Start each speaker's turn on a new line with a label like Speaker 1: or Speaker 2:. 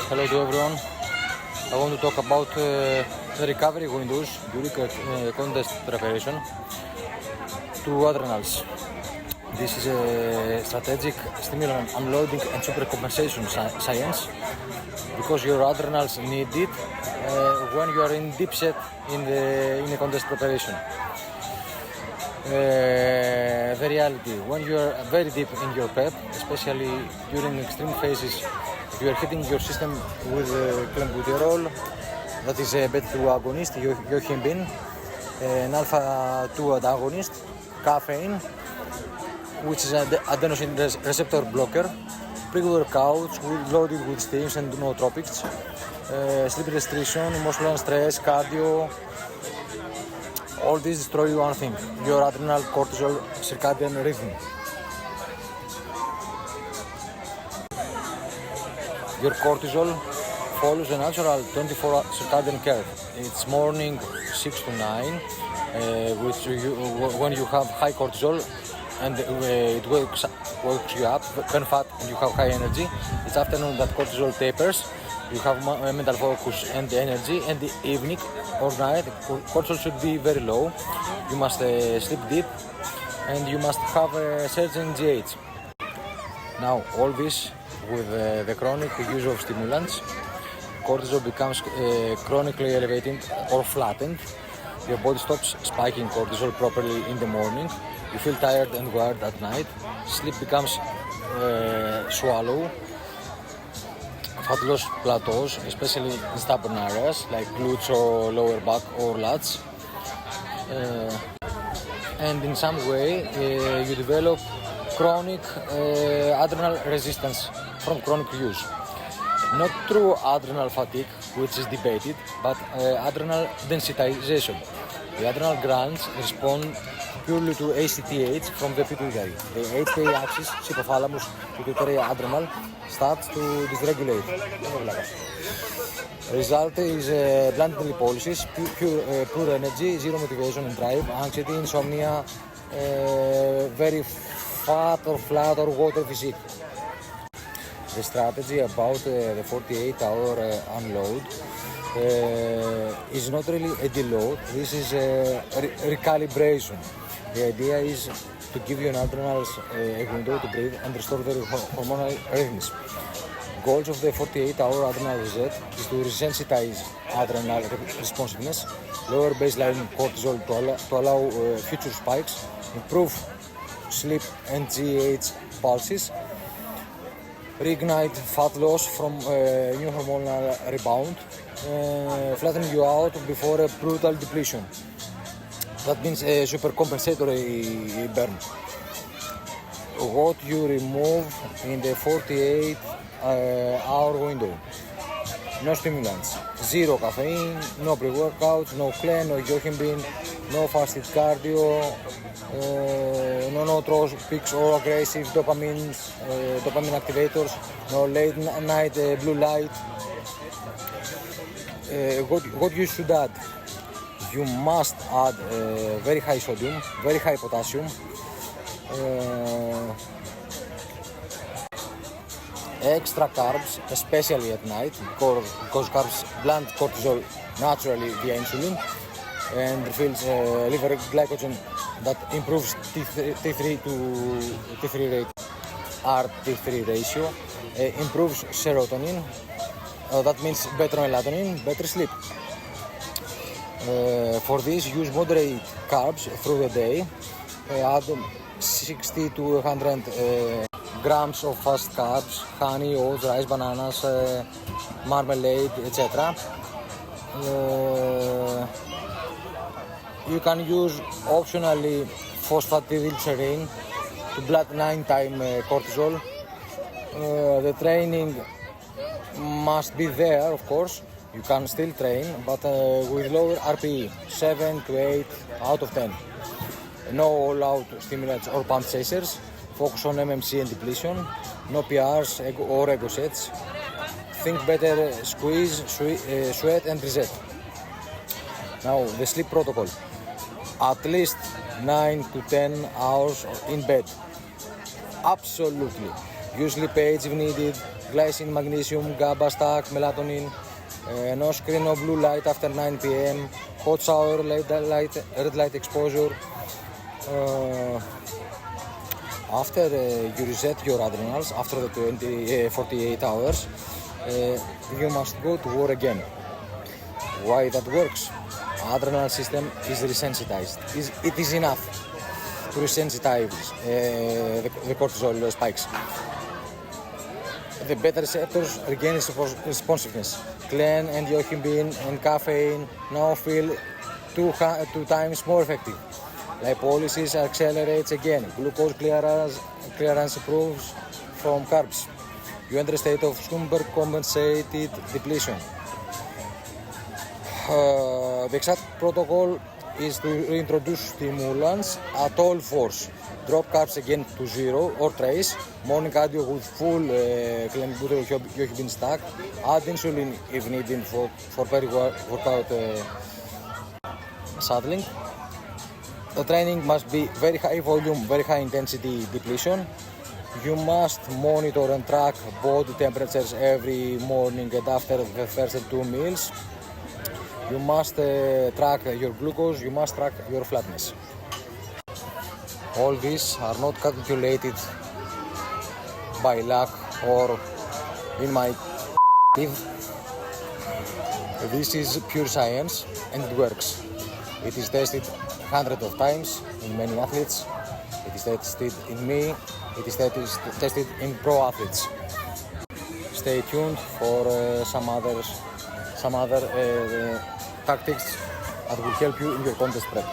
Speaker 1: Hello to everyone. I want to talk about the recovery windows during contest preparation to adrenals. This is a strategic stimulant unloading and supercompensation science because your adrenals need it when you are in deep set in the contest preparation. The reality, when you are very deep in your prep, especially during extreme phases, you are hitting your system with clen, that is a beta-2 agonist, yohimbine, an alpha-2 antagonist, caffeine, which is an adenosine receptor blocker, pre-workout loaded with steams and nootropics, sleep restriction, emotional stress, cardio. All these destroy one thing, your adrenal cortisol circadian rhythm. Your cortisol follows a natural 24 circadian curve. It's morning 6 to 9, when you have high cortisol and it wakes you up, burn fat and you have high energy. It's afternoon that cortisol tapers. You have mental focus and energy, and the evening or night cortisol should be very low. You must sleep deep and you must have a surge in GH. Now all this with the chronic use of stimulants, cortisol becomes chronically elevated or flattened. Your body stops spiking cortisol properly in the morning. You feel tired and wired at night. Sleep becomes shallow. Fat loss plateaus, especially in stubborn areas like glutes or lower back or lats. And in some way you develop chronic adrenal resistance from chronic use. Not through adrenal fatigue, which is debated, but adrenal densitization. The adrenal glands respond purely to ACTH from the pituitary. The 8K axis, hypothalamus, pituitary adrenal, starts to dysregulate. Result is blunted lipolysis, poor energy, zero motivation and drive, anxiety, insomnia, very fat or flat or water physique. The strategy about the 48-hour unload is not really a deload, this is a recalibration. The idea is to give your adrenals a window to breathe and restore their hormonal rhythms. Goals of the 48-hour adrenal reset is to resensitize adrenal responsiveness, lower baseline cortisol to allow future spikes, improve sleep and GH pulses, reignite fat loss from new hormonal rebound, flatten you out before a brutal depletion. That means a supercompensatory burn. What you remove in the 48-hour window: no stimulants, zero caffeine, no pre-workouts, no clen, no yohimbine, no fasted cardio, no nootropics or aggressive dopamine activators, no late night blue light. What you should add? You must add very high sodium, very high potassium, extra carbs, especially at night, because carbs blunt cortisol naturally via insulin and refills liver glycogen that improves T3 to T3 T3 ratio, improves serotonin, that means better melatonin, better sleep. For this, use moderate carbs through the day. Add 60 to 100 grams of fast carbs, honey, oats, rice, bananas, marmalade, etc. You can use optionally phosphatidylserine to block 9-time cortisol. The training must be there, of course. You can still train, but with lower RPE, 7 to 8 out of 10. No all-out stimulants or pump chasers. Focus on MMC and depletion. No PRs or ego sets. Think better, squeeze, sweat and reset. Now, the sleep protocol. At least 9 to 10 hours in bed. Absolutely. Use sleep aids if needed. glycine, magnesium, GABA stack, melatonin, no screen, no blue light after 9 p.m., hot shower, red light exposure. After you reset your adrenals, after the 48 hours, you must go to war again. Why that works? Adrenal system is resensitized. It is enough to resensitize the cortisol spikes. The beta receptors regain responsiveness. Clen and yohimbine and caffeine now feel two times more effective. Lipolysis accelerates again. Glucose clearance improves from carbs. You enter a state of supercompensated depletion. The exact protocol is to reintroduce stimulants at all force. Drop carbs again to 0 or trace. Morning cardio with full yohimbine stack. Add insulin if needed for peri-workout saddling. The training must be very high volume, very high intensity depletion. You must monitor and track body temperatures every morning and after the first 2 meals. You must track your glucose, you must track your flatness. All these are not calculated by luck or in my teeth. This is pure science and it works. It is tested hundreds of times in many athletes. It is tested in me. It is tested in pro athletes. Stay tuned for some other tactics that will help you in your contest prep.